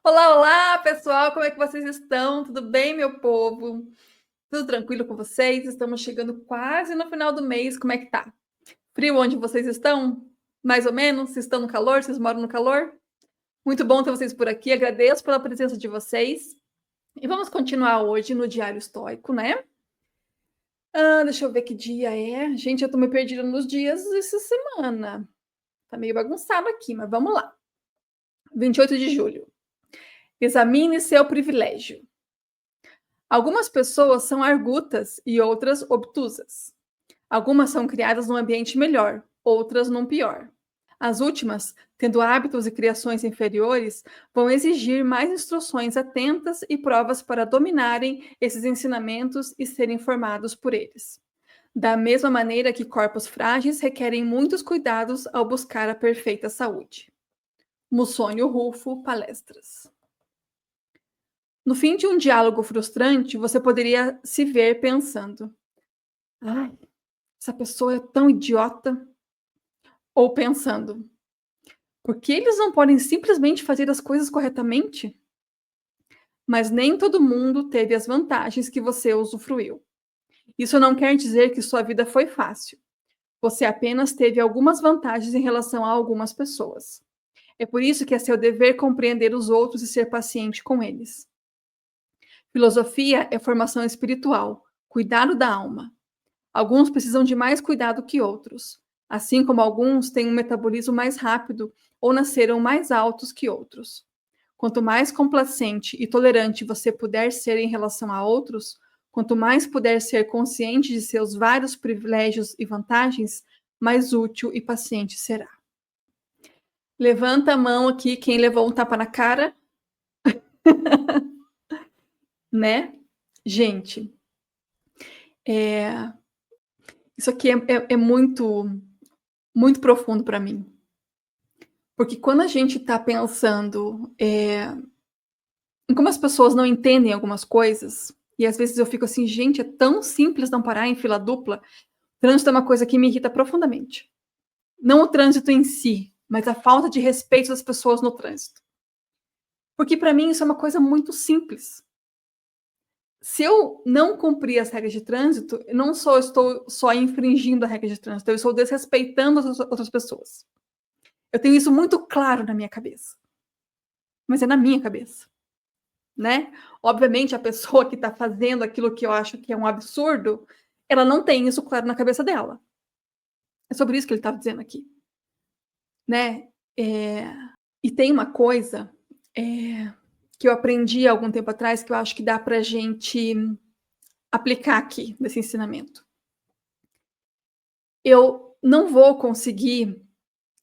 Olá, olá, pessoal, como é que vocês estão? Tudo bem, meu povo? Tudo tranquilo com vocês? Estamos chegando quase no final do mês, como é que tá? Frio onde vocês estão? Mais ou menos? Vocês estão no calor? Vocês moram no calor? Muito bom ter vocês por aqui, agradeço pela presença de vocês. E vamos continuar hoje no Diário Estoico, né? Deixa eu ver que dia é. Gente, eu tô me perdida nos dias essa semana. Tá meio bagunçado aqui, mas vamos lá. 28 de julho. Examine seu privilégio. Algumas pessoas são argutas e outras obtusas. Algumas são criadas num ambiente melhor, outras num pior. As últimas, tendo hábitos e criações inferiores, vão exigir mais instruções atentas e provas para dominarem esses ensinamentos e serem formados por eles. Da mesma maneira que corpos frágeis requerem muitos cuidados ao buscar a perfeita saúde. Mussônio Rufo, Palestras. No fim de um diálogo frustrante, você poderia se ver pensando: ai, essa pessoa é tão idiota. Ou pensando: por que eles não podem simplesmente fazer as coisas corretamente? Mas nem todo mundo teve as vantagens que você usufruiu. Isso não quer dizer que sua vida foi fácil. Você apenas teve algumas vantagens em relação a algumas pessoas. É por isso que é seu dever compreender os outros e ser paciente com eles. Filosofia é formação espiritual, cuidado da alma. Alguns precisam de mais cuidado que outros, assim como alguns têm um metabolismo mais rápido ou nasceram mais altos que outros. Quanto mais complacente e tolerante você puder ser em relação a outros, quanto mais puder ser consciente de seus vários privilégios e vantagens, mais útil e paciente será. Levanta a mão aqui quem levou um tapa na cara, né? Gente, isso aqui é muito profundo para mim. Porque quando a gente está pensando em como as pessoas não entendem algumas coisas, e às vezes eu fico assim, gente, é tão simples não parar em fila dupla. Trânsito é uma coisa que me irrita profundamente. Não o trânsito em si, mas a falta de respeito das pessoas no trânsito. Porque para mim isso é uma coisa muito simples. Se eu não cumprir as regras de trânsito, eu não só estou só infringindo a regra de trânsito, eu estou desrespeitando as outras pessoas. Eu tenho isso muito claro na minha cabeça. Mas é na minha cabeça. Né? Obviamente, a pessoa que está fazendo aquilo que eu acho que é um absurdo, ela não tem isso claro na cabeça dela. É sobre isso que ele está dizendo aqui, né? E tem uma coisa que eu aprendi há algum tempo atrás que eu acho que dá para a gente aplicar aqui nesse ensinamento. Eu não vou conseguir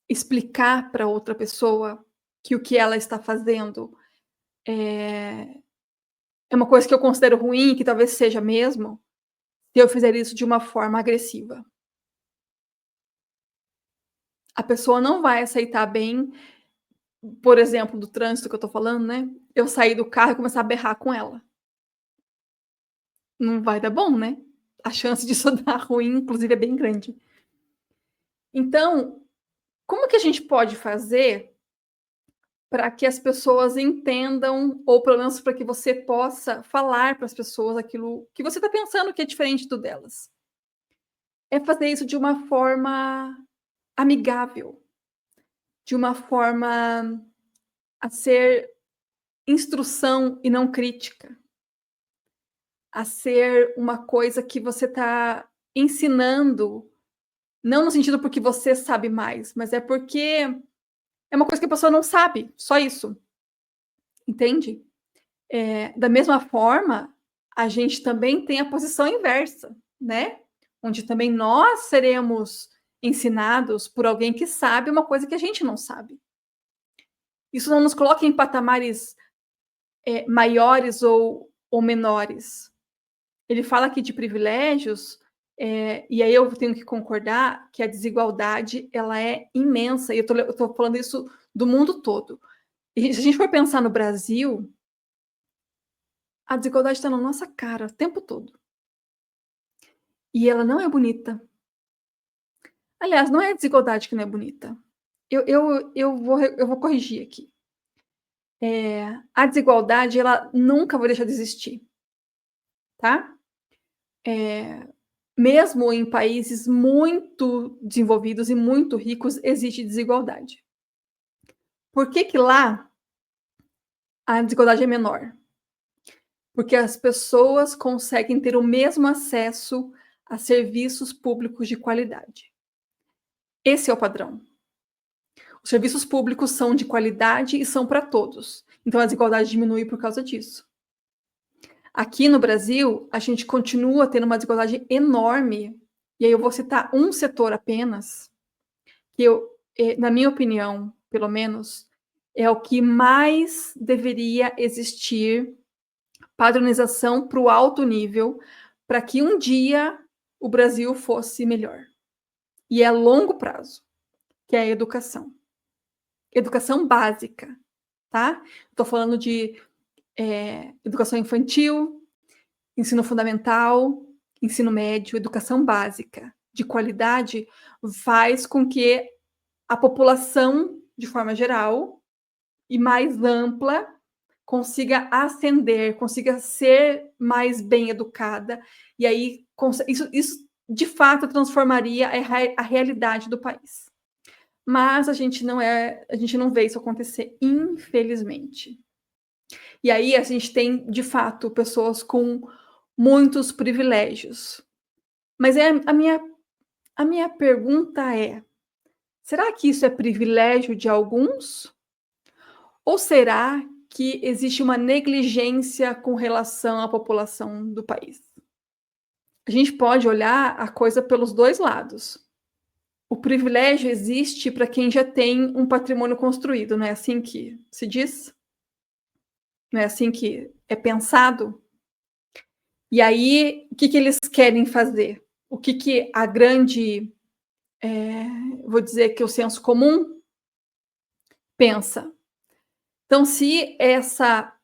explicar para outra pessoa que o que ela está fazendo é uma coisa que eu considero ruim, que talvez seja mesmo, se eu fizer isso de uma forma agressiva. A pessoa não vai aceitar bem, por exemplo, do trânsito que eu tô falando, né, eu sair do carro e começar a berrar com ela. Não vai dar bom, né. A chance disso dar ruim, inclusive, é bem grande. Então, como que a gente pode fazer para que as pessoas entendam, ou pelo menos para que você possa falar para as pessoas aquilo que você está pensando que é diferente do delas? É fazer isso de uma forma amigável, de uma forma a ser instrução e não crítica, a ser uma coisa que você está ensinando, não no sentido porque você sabe mais, mas é porque é uma coisa que a pessoa não sabe, só isso, entende? Da mesma forma, a gente também tem a posição inversa, né? Onde também nós seremos ensinados por alguém que sabe uma coisa que a gente não sabe. Isso não nos coloca em patamares maiores ou menores. Ele fala aqui de privilégios, e aí eu tenho que concordar que a desigualdade ela é imensa, e eu tô falando isso do mundo todo. E se a gente for pensar no Brasil, a desigualdade está na nossa cara o tempo todo. E ela não é bonita. Aliás, não é a desigualdade que não é bonita. Eu vou corrigir aqui. a desigualdade ela nunca vai deixar de existir, tá? Eh, Mesmo em países muito desenvolvidos e muito ricos, existe desigualdade. Por que que lá a desigualdade é menor? Porque as pessoas conseguem ter o mesmo acesso a serviços públicos de qualidade. Esse é o padrão. Os serviços públicos são de qualidade e são para todos. Então a desigualdade diminui por causa disso. Aqui no Brasil, a gente continua tendo uma desigualdade enorme, e aí eu vou citar um setor apenas, que na minha opinião, pelo menos, é o que mais deveria existir padronização para o alto nível, para que um dia o Brasil fosse melhor. E é a longo prazo, que é a educação. Educação básica, tá? Estou falando de educação infantil, ensino fundamental, ensino médio, educação básica de qualidade, faz com que a população, de forma geral e mais ampla, consiga ascender, consiga ser mais bem educada, e aí isso de fato transformaria a realidade do país. Mas a gente não vê isso acontecer, infelizmente. E aí a gente tem, de fato, pessoas com muitos privilégios. Mas a minha pergunta é: será que isso é privilégio de alguns? Ou será que existe uma negligência com relação à população do país? A gente pode olhar a coisa pelos dois lados. O privilégio existe para quem já tem um patrimônio construído, não é assim que se diz? Não é assim que é pensado? E aí, o que que eles querem fazer? O que que a grande, vou dizer que o senso comum pensa? Então, se essa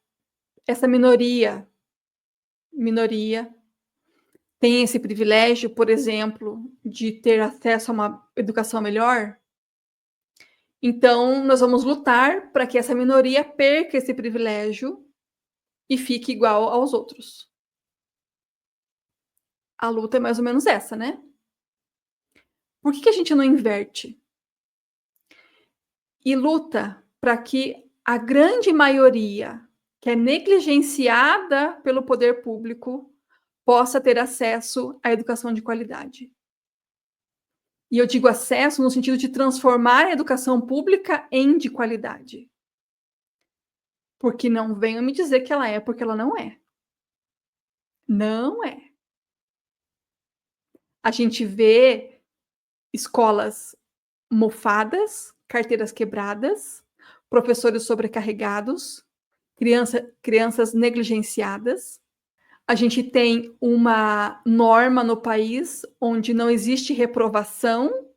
minoria tem esse privilégio, por exemplo, de ter acesso a uma educação melhor, então nós vamos lutar para que essa minoria perca esse privilégio e fique igual aos outros. A luta é mais ou menos essa, né? Por que a gente não inverte? E luta para que a grande maioria, que é negligenciada pelo poder público, possa ter acesso à educação de qualidade. E eu digo acesso no sentido de transformar a educação pública em de qualidade. Porque não venham me dizer que ela é, porque ela não é. Não é. A gente vê escolas mofadas, carteiras quebradas, professores sobrecarregados, crianças negligenciadas. A gente tem uma norma no país onde não existe reprovação,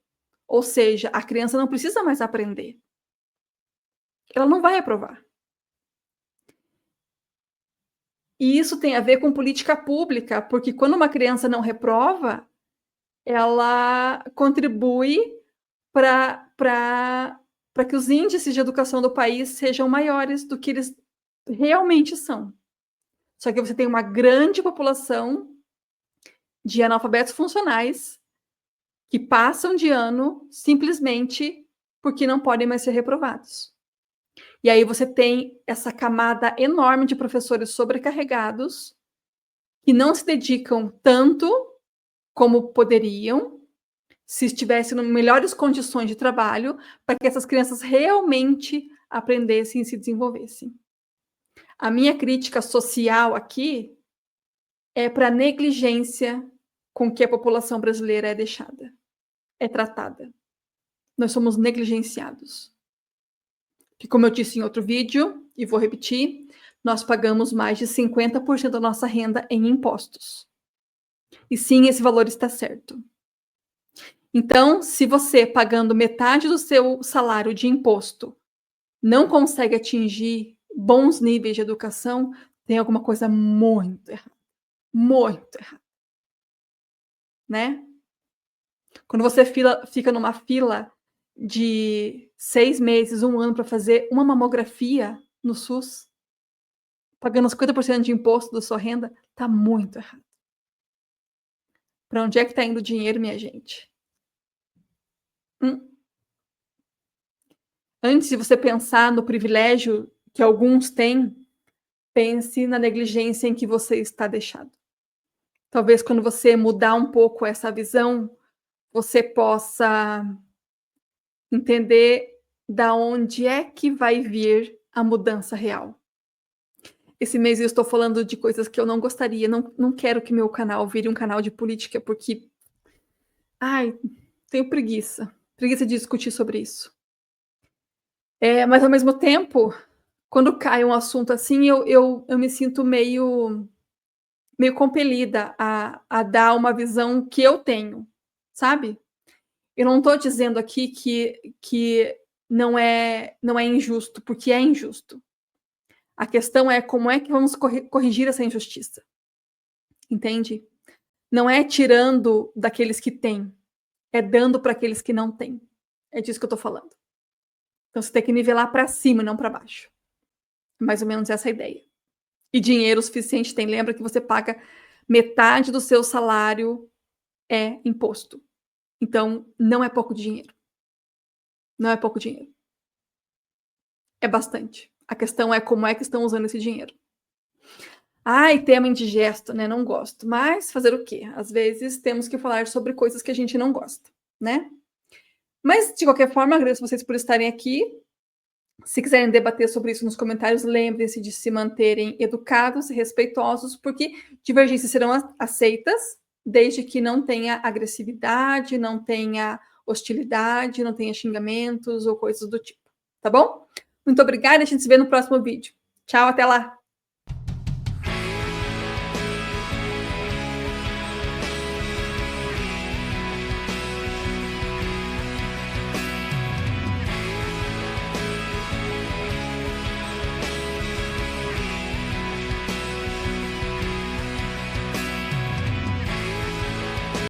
ou seja, a criança não precisa mais aprender. Ela não vai aprovar. E isso tem a ver com política pública, porque quando uma criança não reprova, ela contribui para que os índices de educação do país sejam maiores do que eles realmente são. Só que você tem uma grande população de analfabetos funcionais que passam de ano simplesmente porque não podem mais ser reprovados. E aí você tem essa camada enorme de professores sobrecarregados que não se dedicam tanto como poderiam, se estivessem em melhores condições de trabalho, para que essas crianças realmente aprendessem e se desenvolvessem. A minha crítica social aqui é para a negligência com que a população brasileira é deixada, é tratada. Nós somos negligenciados. Que, como eu disse em outro vídeo, e vou repetir, nós pagamos mais de 50% da nossa renda em impostos. E sim, esse valor está certo. Então, se você, pagando metade do seu salário de imposto, não consegue atingir bons níveis de educação, tem alguma coisa muito errada. Muito errada. Né? Quando você fica numa fila de 6 meses, 1 ano para fazer uma mamografia, no SUS, pagando 50% de imposto da sua renda, tá muito errado. Para onde é que tá indo o dinheiro, minha gente? Hum. Antes de você pensar no privilégio que alguns têm, pense na negligência em que você está deixado. Talvez quando você mudar um pouco essa visão, você possa entender da onde é que vai vir a mudança real. Esse mês eu estou falando de coisas que eu não gostaria, não quero que meu canal vire um canal de política, porque, ai, tenho preguiça de discutir sobre isso. Mas ao mesmo tempo, quando cai um assunto assim, eu me sinto meio compelida a dar uma visão que eu tenho, sabe? Eu não estou dizendo aqui que não é injusto, porque é injusto. A questão é como é que vamos corrigir essa injustiça, entende? Não é tirando daqueles que têm, é dando para aqueles que não têm. É disso que eu estou falando. Então você tem que nivelar para cima, não para baixo. Mais ou menos essa a ideia. E dinheiro suficiente tem. Lembra que você paga metade do seu salário é imposto. Então, não é pouco dinheiro. Não é pouco dinheiro. É bastante. A questão é como é que estão usando esse dinheiro. Ai, tema indigesto, né? Não gosto. Mas fazer o quê? Às vezes temos que falar sobre coisas que a gente não gosta, né? Mas, de qualquer forma, agradeço vocês por estarem aqui. Se quiserem debater sobre isso nos comentários, lembrem-se de se manterem educados e respeitosos, porque divergências serão aceitas, desde que não tenha agressividade, não tenha hostilidade, não tenha xingamentos ou coisas do tipo. Tá bom? Muito obrigada, a gente se vê no próximo vídeo. Tchau, até lá!